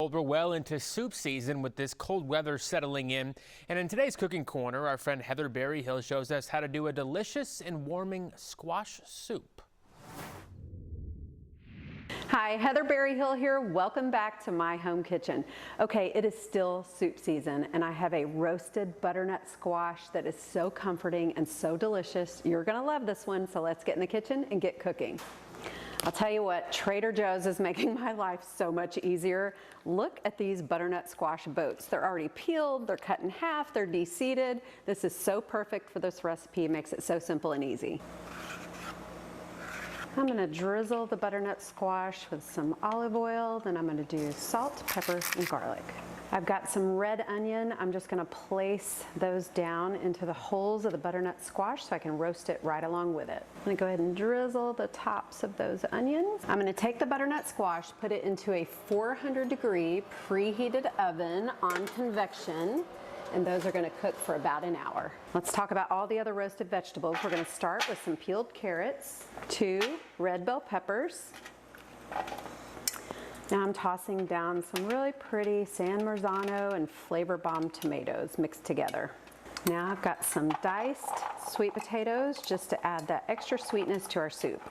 told, we're well into soup season with this cold weather settling in. And in today's Cooking Corner, our friend Heather Berryhill shows us how to do a delicious and warming squash soup. Hi, Heather Berryhill here. Welcome back to my home kitchen. Okay, it is still soup season and I have a roasted butternut squash that is so comforting and so delicious. You're gonna love this one, so let's get in the kitchen and get cooking. I'll tell you what, Trader Joe's is making my life so much easier. Look at these butternut squash boats. They're already peeled, they're cut in half, they're de-seeded. This is so perfect for this recipe. It makes it so simple and easy. I'm gonna drizzle the butternut squash with some olive oil, then I'm gonna do salt, pepper, and garlic. I've got some red onion. I'm just gonna place those down into the holes of the butternut squash so I can roast it right along with it. I'm gonna go ahead and drizzle the tops of those onions. I'm gonna take the butternut squash, put it into a 400-degree preheated oven on convection, and those are gonna cook for about an hour. Let's talk about all the other roasted vegetables. We're gonna start with some peeled carrots, 2 red bell peppers. Now I'm tossing down some really pretty San Marzano and Flavor Bomb tomatoes mixed together. Now I've got some diced sweet potatoes just to add that extra sweetness to our soup.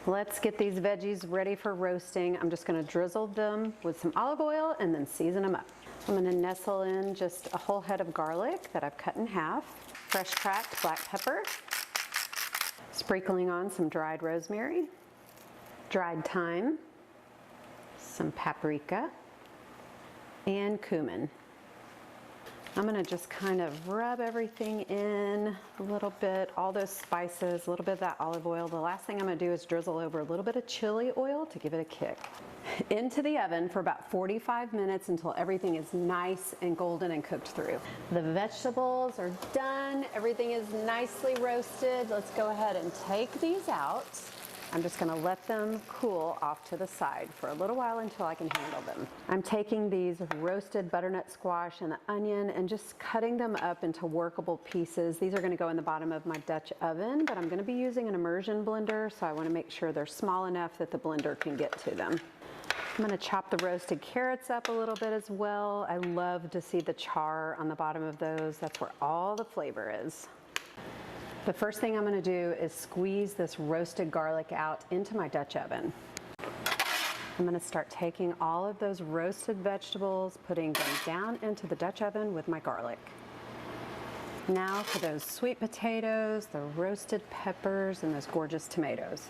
Let's get these veggies ready for roasting. I'm just gonna drizzle them with some olive oil and then season them up. I'm gonna nestle in just a whole head of garlic that I've cut in half, fresh cracked black pepper, sprinkling on some dried rosemary, dried thyme, some paprika, and cumin. I'm gonna just kind of rub everything in a little bit, all those spices, a little bit of that olive oil. The last thing I'm gonna do is drizzle over a little bit of chili oil to give it a kick. Into the oven for about 45 minutes until everything is nice and golden and cooked through. The vegetables are done, everything is nicely roasted. Let's go ahead and take these out. I'm just gonna let them cool off to the side for a little while until I can handle them. I'm taking these roasted butternut squash and the onion and just cutting them up into workable pieces. These are gonna go in the bottom of my Dutch oven, but I'm gonna be using an immersion blender, so I wanna make sure they're small enough that the blender can get to them. I'm gonna chop the roasted carrots up a little bit as well. I love to see the char on the bottom of those. That's where all the flavor is. The first thing I'm gonna do is squeeze this roasted garlic out into my Dutch oven. I'm gonna start taking all of those roasted vegetables, putting them down into the Dutch oven with my garlic. Now for those sweet potatoes, the roasted peppers, and those gorgeous tomatoes.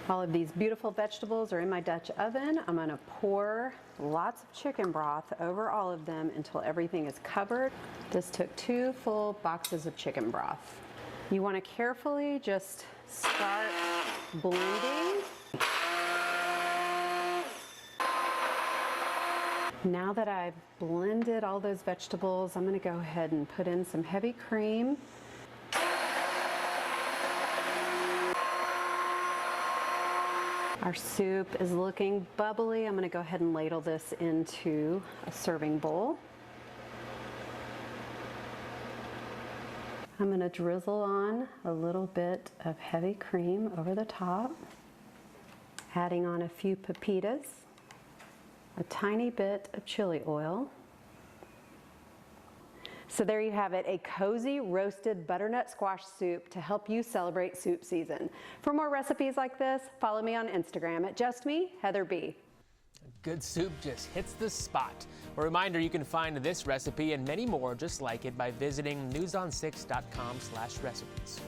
All of these beautiful vegetables are in my Dutch oven. I'm gonna pour lots of chicken broth over all of them until everything is covered. This took 2 full boxes of chicken broth. You want to carefully just start blending. Now that I've blended all those vegetables, I'm going to go ahead and put in some heavy cream. Our soup is looking bubbly. I'm going to go ahead and ladle this into a serving bowl. I'm gonna drizzle on a little bit of heavy cream over the top, adding on a few pepitas, a tiny bit of chili oil. So there you have it, a cozy roasted butternut squash soup to help you celebrate soup season. For more recipes like this, follow me on Instagram at JustMe, Heather B. Good soup just hits the spot. A reminder, you can find this recipe and many more just like it by visiting newson6.com/recipes.